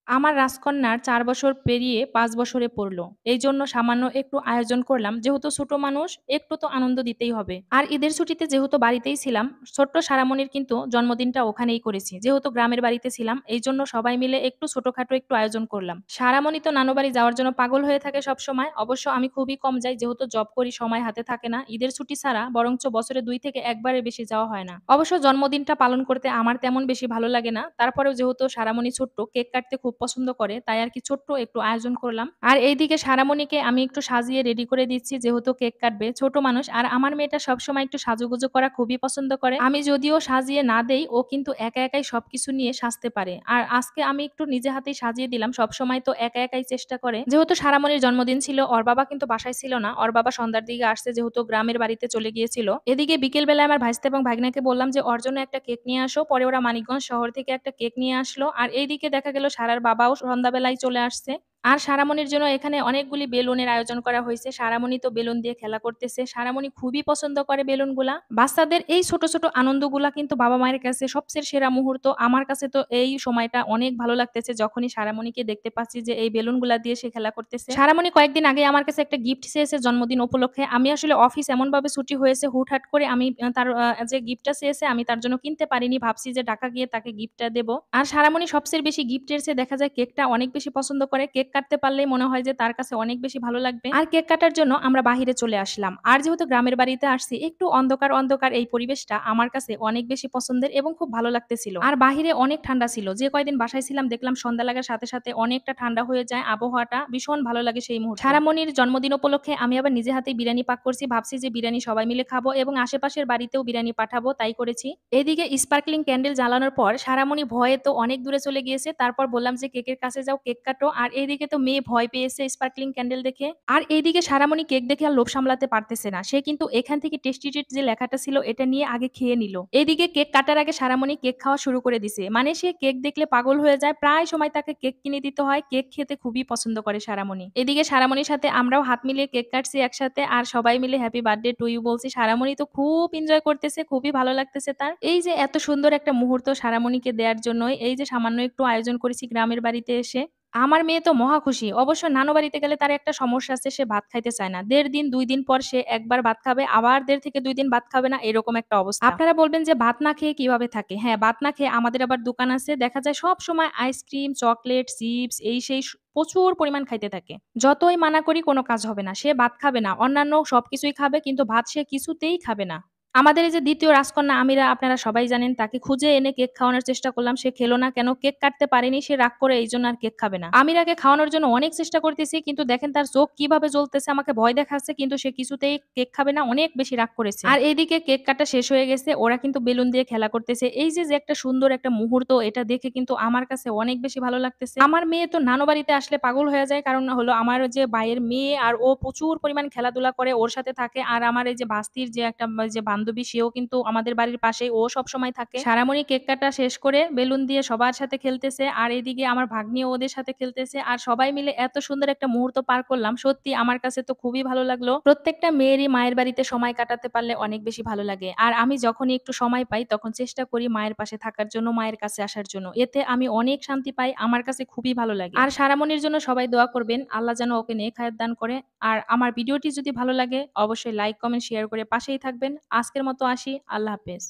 আমার রাজকন্যার ৪ বছর পেরিয়ে ৫ বছরে পড়ল। এইজন্য সামান্য একটু আয়োজন করলাম। যেহেতু ছোট মানুষ, একটু তো আনন্দ দিতেই হবে। আর ঈদের ছুটিতে যেহেতু বাড়িতেই ছিলাম, ছোট্ট সারামণির কিন্তু জন্মদিনটা ওখানেই করেছি। যেহেতু গ্রামের বাড়িতে ছিলাম, এইজন্য সবাই মিলে একটু ছোটখাটো একটু আয়োজন করলাম। সারামণি তো নানু বাড়ি যাওয়ার জন্য পাগল হয়ে থাকে সবসময়। অবশ্য আমি খুবই কম যাই, যেহেতু জব করি, সময় হাতে থাকে না। ঈদের ছুটি ছাড়া বরঞ্চ বছরে ২ থেকে ১ বারের বেশি যাওয়া হয় না। অবশ্য জন্মদিনটা পালন করতে আমার তেমন বেশি ভালো লাগে না। তারপরেও যেহেতু সারামণি ছোট্ট, কেক কাটতে খুব পছন্দ করে, তাই আরকি ছোট্ট একটু আয়োজন করলাম। আর এইদিকে সারামণিকে আমি একটু সাজিয়ে রেডি করে দিচ্ছি, যেহেতু কেক কাটবে, ছোট মানুষ। আর আমার মেয়েটা সবসময় একটু সাজুগুজু করা খুবই পছন্দ করে। আমি যদিও সাজিয়ে না দেই, ও কিন্তু একা একাই সবকিছু নিয়ে সাজতে পারে। আর আজকে আমি একটু নিজে হাতেই সাজিয়ে দিলাম। সবসময় তো একা একাই চেষ্টা করে। যেহেতু সারামণির জন্মদিন ছিল, ওর বাবা কিন্তু বাসায় ছিল না। ওর বাবা সন্ধ্যার দিকে আসছে, যেহেতু গ্রামের বাড়িতে চলে গিয়েছিল। এদিকে বিকেল বেলায় আমার ভাইস্তা এবং ভাগ্নাকে বললাম যে ওর জন্য একটা কেক নিয়ে আসো। পরে ওরা মানিকগঞ্জ শহর থেকে একটা কেক নিয়ে আসলো। আর এইদিকে দেখা গেল সারার বাবাও সন্ধ্যাবেলায় চলে আসছে। আর সারামণির জন্য এখানে অনেকগুলি বেলুনের আয়োজন করা হয়েছে। সারামণি তো বেলুন দিয়ে খেলা করতেছে। সারামণি খুবই পছন্দ করে বেলুনগুলা। বাচ্চাদের এই ছোট, ছোট আনন্দগুলা কিন্তু বাবা-মায়ের কাছে সবচেয়ে সেরা মুহূর্ত। আমার কাছে তো এই সময়টা অনেক ভালো লাগতেছে, যখনই সারামণিকে দেখতে পাচ্ছি যে এই বেলুনগুলা দিয়ে সে খেলা করতেছে। সারামণি কয়েকদিন আগে আমার কাছে একটা গিফট চেয়েছে জন্মদিন উপলক্ষে। আমি আসলে অফিস এমনভাবে ছুটি হয়েছে, হুটহাট করে আমি তার যে গিফটটা চেয়েছে আমি তার জন্য কিনতে পারিনি। ভাবছি যে ঢাকা গিয়ে তাকে গিফটটা দেব। আর সারামণি সবচেয়ে বেশি গিফটের চেয়ে দেখা যায় কেকটা অনেক বেশি পছন্দ করে। কেক কাটতে পারলেই মনে হয় যে তার কাছে অনেক বেশি ভালো লাগবে। আর কেক কাটার জন্য আমরা বাহিরে চলে আসলাম। আর যেহেতু গ্রামের বাড়িতে আসছি, একটু অন্ধকার, অন্ধকার এই পরিবেশটা আমার কাছে অনেক বেশি পছন্দের এবং খুব ভালো লাগতেছিল। আর বাহিরে অনেক ঠান্ডা ছিল। যে কয়দিন বাসায় ছিলাম দেখলাম সন্ধ্যা লাগার সাথে, সাথে অনেকটা ঠান্ডা হয়ে যায়। আবহাওয়াটা ভীষণ ভালো লাগে সেই মুহূর্তে। সারামণির জন্মদিন উপলক্ষে আমি আবার নিজে হাতেই বিরিয়ানি পাক করছি। ভাবছি যে বিরিয়ানি সবাই মিলে খাবো এবং আশেপাশের বাড়িতেও বিরিয়ানি পাঠাবো, তাই করেছি। এদিকে স্পার্কলিং ক্যান্ডেল জ্বালানোর পর সারামণি ভয়ে তো অনেক দূরে চলে গিয়েছে। তারপর বললাম যে কেকের কাছে যাও, কেক কাটো। আর এইদিকে তো মেয়ে ভয় পেয়েছে স্পার্কলিং ক্যান্ডেল দেখে। আর এইদিকে সারামণি কেক দেখে আর লোভ সামলাতে পারতেছে না। সে কিন্তু এখান থেকে টেস্টি ট্রিট যে লেখাটা ছিল এটা নিয়ে আগে খেয়ে নিল। এইদিকে কেক কাটার আগে সারামণি কেক খাওয়া শুরু করে দিছে। মানে সে কেক দেখলে পাগল হয়ে যায়। প্রায় সময় তাকে কেক কিনে দিতে হয়। কেক খেতে খুবই পছন্দ করে সারামণি। এদিকে সারামণির সাথে আমরাও হাত মিলিয়ে কেক কাটছি একসাথে। আর সবাই মিলে হ্যাপি বার্থডে টু ইউ বলছি। সারামণি তো খুব এনজয় করতেছে, খুবই ভালো লাগতেছে তার। এই যে এত সুন্দর একটা মুহূর্ত সারামণিকে দেয়ার জন্যই এই যে সামান্য একটু আয়োজন করেছি গ্রামের বাড়িতে এসে। আমার মেয়ে তো মহা খুশি। অবশ্য নানু বাড়িতে গেলে তার একটা সমস্যা আছে, সে ভাত খাইতে চায় না। ১.৫ দিন ২ দিন পর সে একবার ভাত খাবে, আবার ১.৫ থেকে ২ দিন ভাত খাবে না, এরকম একটা অবস্থা। আপনারা বলবেন যে ভাত না খেয়ে কিভাবে থাকে? হ্যাঁ, ভাত না খেয়ে আমাদের আবার দোকান আছে। দেখা যায় সবসময় আইসক্রিম, চকলেট, চিপস এই সেই প্রচুর পরিমাণ খাইতে থাকে। যতই মানা করি কোন কাজ হবে না। সে ভাত খাবে না। অন্যান্য সবকিছুই খাবে, কিন্তু ভাত সে কিছুতেই খাবে না। আমাদের এই যে ২য় রাজকন্যা আমিরা, আপনারা সবাই জানেন, তাকে খুঁজে এনে কেক খাওয়ানোর চেষ্টা করলাম। সে খেলো না। কেন? কেক কাটতে পারেনি, সে রাগ করে এইজন্য আর কেক খাবে না। আমিরাকে খাওয়ানোর জন্য অনেক চেষ্টা করতেছি, কিন্তু দেখেন তার চোখ কিভাবে জ্বলতেছে, আমাকে ভয় দেখাচ্ছে, কিন্তু সে কিছুতেই কেক খাবে না। অনেক বেশি রাগ করেছে। আর এইদিকে কেক কাটা শেষ হয়ে গেছে। ওরা কিন্তু বেলুন দিয়ে খেলা করতেছে। এই যে, যে একটা সুন্দর একটা মুহূর্ত, এটা দেখে কিন্তু আমার কাছে অনেক বেশি ভালো লাগতেছে। আমার মেয়ে তো নানু বাড়িতে আসলে পাগল হয়ে যায়। কারণ হলো আমার যে ভাইয়ের মেয়ে, আর ও প্রচুর পরিমাণ খেলাধুলা করে, ওর সাথে থাকে। আর আমার এই যে ভাস্তির যে একটা যে বান্ধবী, সেও কিন্তু আমাদের বাড়ির পাশেই, ও সবসময় থাকে। সারামণি কেক কাটা শেষ করে বেলুন দিয়ে সবার সাথে খেলতেছে। আর এদিকে আমার ভাগ্নিও ওদের সাথে খেলতেছে। আর সবাই মিলে এত সুন্দর একটা মুহূর্ত পার করলাম। সত্যি আমার কাছে তো খুবই ভালো লাগলো। প্রত্যেকটা মেয়েরই মায়ের বাড়িতে সময় কাটাতে পারলে অনেক বেশি ভালো লাগে। আর আমি যখনই একটু সময় পাই তখন চেষ্টা করি মায়ের পাশে থাকার জন্য, মায়ের কাছে আসার জন্য। এতে আমি অনেক শান্তি পাই। আমার কাছে খুবই ভালো লাগে। আর সারামণির জন্য সবাই দোয়া করবেন। আল্লাহ যেন ওকে নেক হায়াত দান করে। আর আমার ভিডিওটি যদি ভালো লাগে অবশ্যই লাইক, কমেন্ট, শেয়ার করে পাশেই থাকবেন। আজকের মতো আসি। আল্লাহ হাফেজ।